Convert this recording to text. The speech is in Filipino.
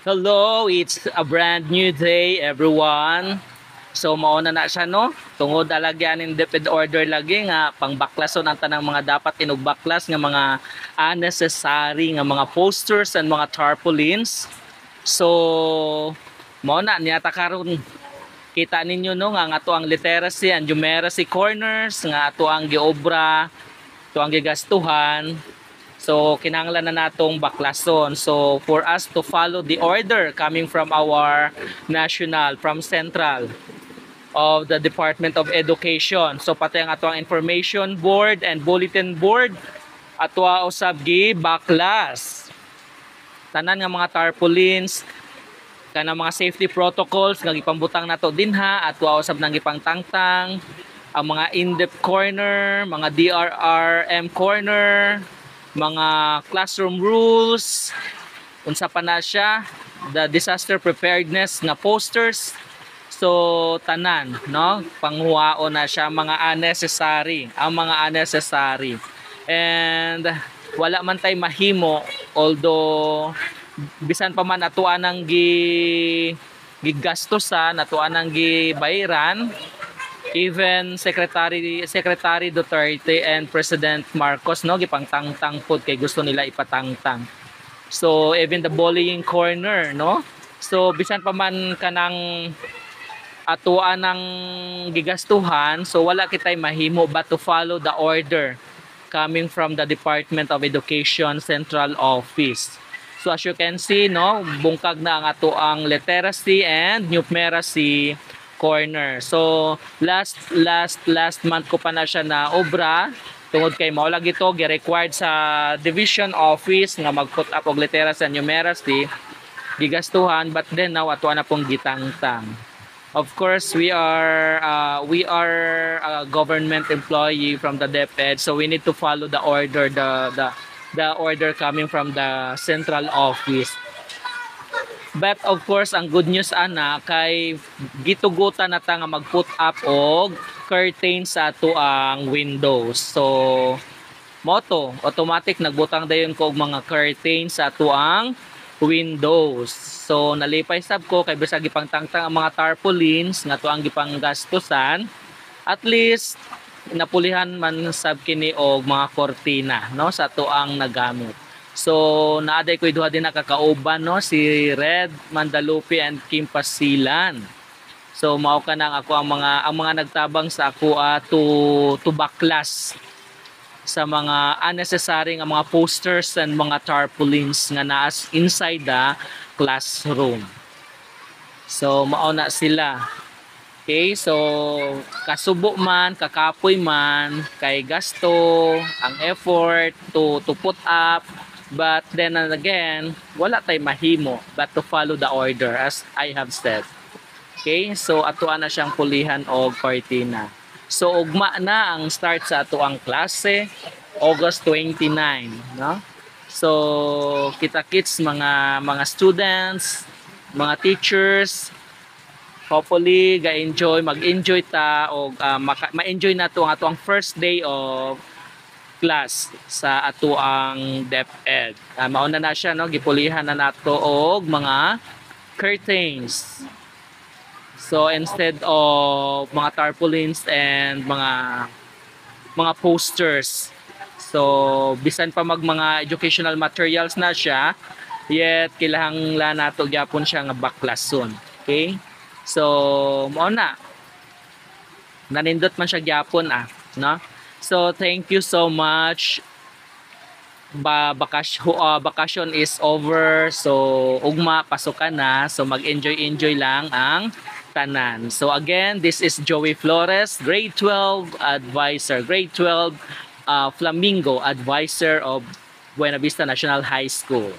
Hello, it's a brand new day, everyone. So mauna na siya no. Tungod alagyan in depth order lagi nga pangbaklason ang tanang mga dapat inugbaklas nga mga unnecessary nga mga posters and mga tarpaulins. So mauna niyata karon kita ninyo no nga ato ang literacy and numeracy corners nga ato ang giobra, ato ang gigastuhan. So, kinahanglan na natong baklason. So, for us to follow the order coming from our national, from central of the Department of Education. So, pati ang ato ang information board and bulletin board, ato usab gi baklas. Tanan nga mga tarpaulins, kanang mga safety protocols nga gipambutang nato dinha, ato usab nang gipangtangtang, ang mga in-depth corner, mga DRRM corner, mga classroom rules, unsa pa na siya, the disaster preparedness nga posters. So tanan no, panghuwaon na siya mga unnecessary, ang mga unnecessary. And wala man tay mahimo, although bisan pa man atuan ang gigastosan, atuan ang gibayaran. Even Secretary Duterte and President Marcos no gipangtangtang pod kay gusto nila ipatangtang. So even the bullying corner no. So bisan pa man kanang atuan ng gigastuhan, so wala kitay mahimo but to follow the order coming from the Department of Education Central Office. So as you can see no, bungkag na ang ato ang literacy and numeracy corner. So last month ko pa na siya na obra tungod kay mao lagi to gi-required sa division office nga mag-put up og literacy and numeracy gigastuhan, but then now ato na pong gitangtang. Of course, we are a government employee from the DepEd, so we need to follow the order, the order coming from the central office. But of course, ang good news ana kay gitugutan na ta nga mag-put up og curtains sa ato ang windows. So moto automatic nagbutang dayon ko og mga curtains sa ato ang windows. So nalipay sab ko kay bisag gipangtangtang ang mga tarpaulins nga ato ang gipanggastusan. At least napulihan man sab kini og mga kortina no sa ato ang nagamit. So naaday ko duha din nakakauban no, si Red Mandalupi and Kim Pasilan. So mao ka nang ako ang mga nagtabang sa ako to baklas sa mga unnecessary nga mga posters and mga tarpaulins nga naa inside the classroom. So mao na sila. Okay, so kasubo man, kakapoy man, kay gasto, ang effort to put up. But then again, wala tay mahimo but to follow the order as I have said. Okay, so atuan na siyang pulihan og cortina. So ugma na ang start sa ato ang klase, August 29, no? So kita-kits mga students, mga teachers, hopefully mag-enjoy ta og ma-enjoy na to ang ato ang first day of class sa ato ang DepEd. Mauna na siya no, gipulihan na nato og mga curtains. So instead of mga tarpaulins and mga posters. So bisan pa mga educational materials na siya, yet kinahanglan nato gyapon siya nga baklason. Okay? So mauna nanindot man siya gyapon no? So thank you so much. Vacation is over. So ugma pasok ka na. So mag-enjoy lang ang tanan. So again, this is Joey Flores, grade 12 advisor, grade 12 Flamingo advisor of Buena Vista National High School.